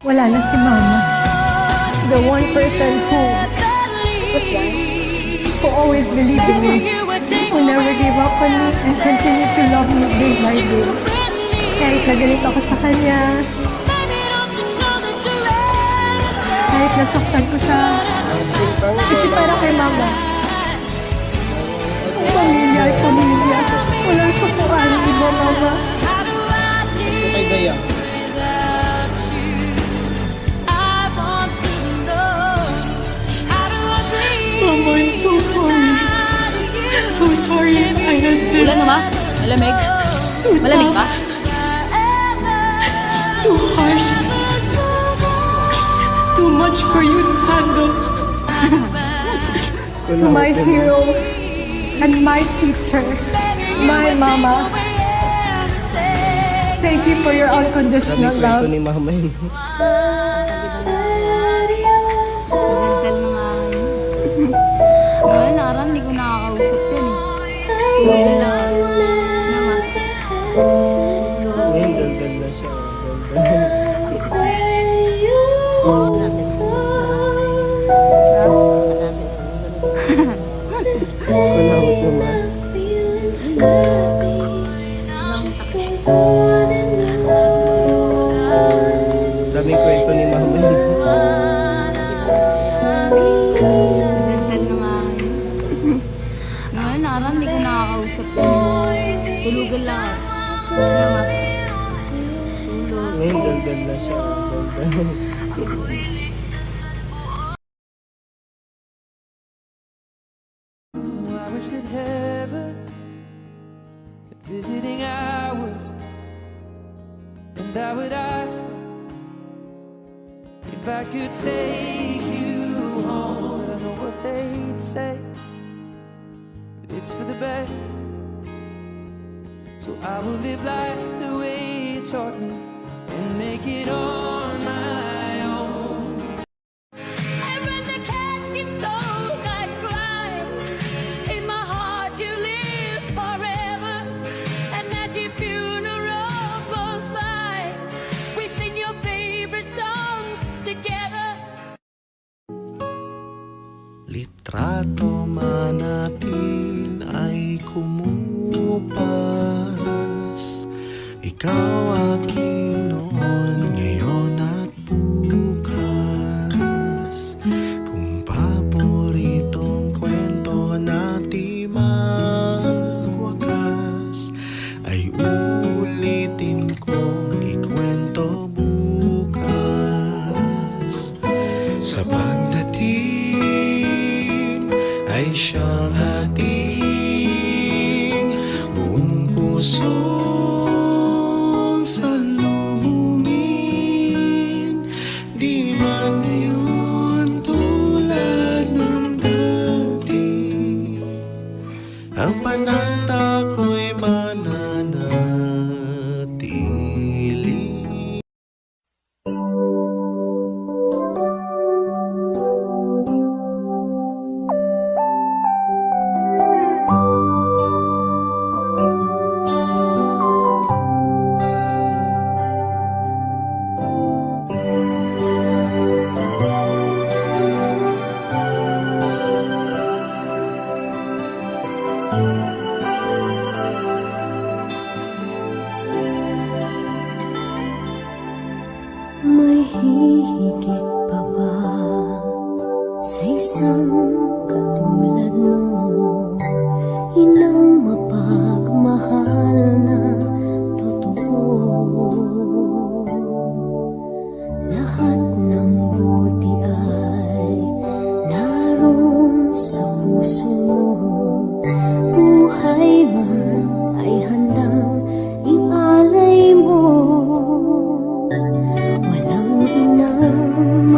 Wala na si Mama. The one person who always believed in me, who never gave up on me, and continued to love me day by day. Kahit nagalit ako sa kanya, kahit nasaktan ko siya, kasi para kay Mama, ang pamilya ay pamilya. Walang sukuan ng iba, Mama. Kay Daya. Mama, I'm so sorry. So sorry if I have been Ulan na ma? Malamig? too Malamig tough, ba? too harsh, too much for you to handle. To my hero and my teacher, my Mama, thank you for your unconditional Sabi ko love. ito ni Mama yun. Ngayon, naran, hindi ko nakakausap yun. Ngayon lang. Naman. Ngayon, daldal na siya. Daldal. Kunawat naman. Daming kwento ni Mama yun. Daldal na nga. Ngayon, naran, hindi ko nakakausap yun. Tulugan lang. Naman. Tulog. Ngayon, daldal na siya. Daldal. I wish that heaven had visiting hours, and I would ask them if I could take you home. I don't know what they'd say, but it's for the best. So I will live life the way you taught me and make it on my own. And when the casket closed, I cried. In my heart, you live forever. And as your funeral goes by, we sing your favorite songs together. Litrato man natin ay kumupas. Ikaw aking noon, ngayon at bukas. Kung paboritong kwento natin magwakas, ay uulitin kong ikwento bukas. Sa pagdating ay siyang ating buong pusong salubungin. Di man yun tulad ng dati, ang panata ko'y mananatili. May hihigit pa ba sa isang katulad mo? Inang mapagmahal na totoo. Lahat ng buti ay naroon sa puso mo. Buhay man ay handang ialay mo. Walang inang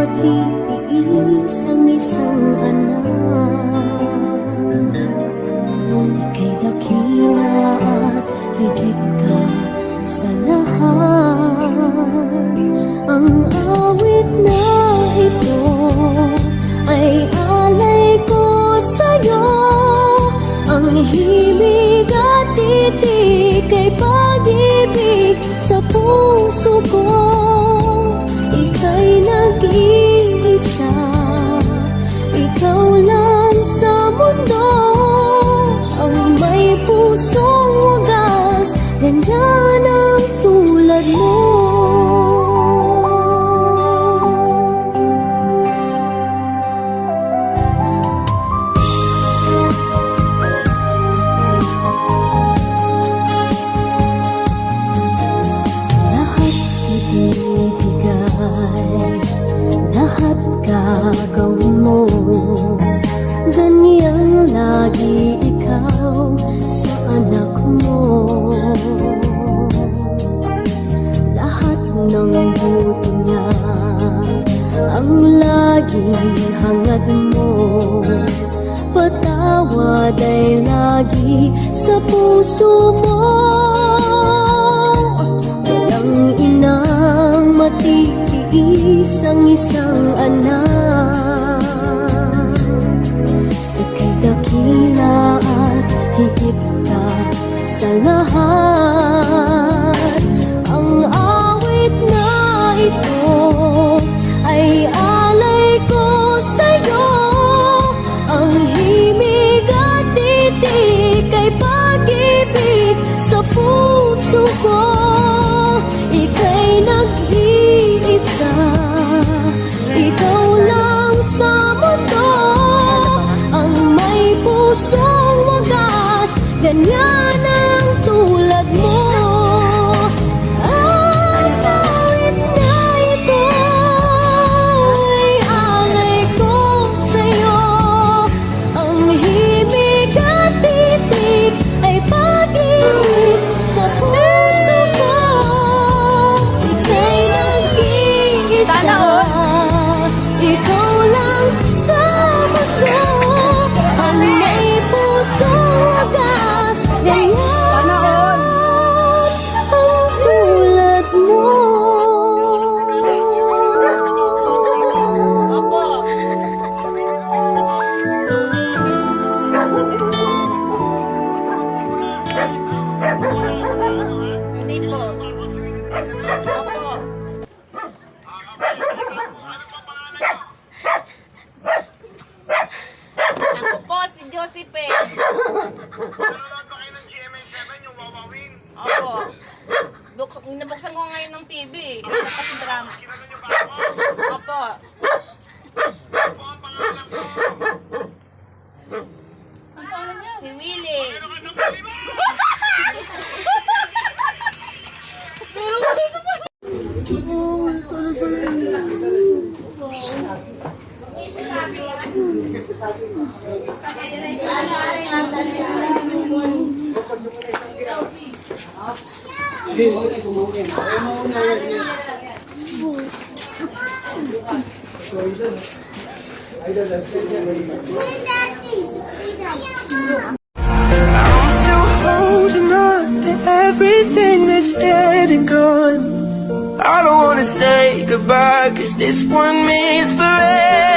gagawin mo? Ganyang lagi ikaw sa anak mo. Lahat ng buti niya ang laging hangad mo. Patawad ay lagi sa puso mo. Walang inang matitiis ang isang anak. Ika'y dakila at higit ka sa lahat. Ang awit na ito ay alay ko sa'yo. Ang himig at titik ay pag-ibig sa puso ko. Ika'y nag-iisa, ikaw lang sa mundo. Ang may pusong wagas, ganyan ang tulad mo. Ang awit na ito ay alay ko sa'yo. Ang himig at titik ay pag-ibig sa puso ko. Ika'y nag-iisa, ikaw lang sa mundo. Ang may pusong wagas, ganyan ang tulad mo. Hindi po. Opo. Ako po, si Josephine. Nanonood ba kayo ng GMA7, yung Wawawin? Opo. Nabuksan ko ngayon ng TV. Naglapas yung drama. Kilala niyo ba ako? Opo. Ako ang pangalan ko. Si Willie. Ano ka sa mali mo? I'm still holding on to everything that's dead and gone. I don't wanna say goodbye, 'cause this one means forever.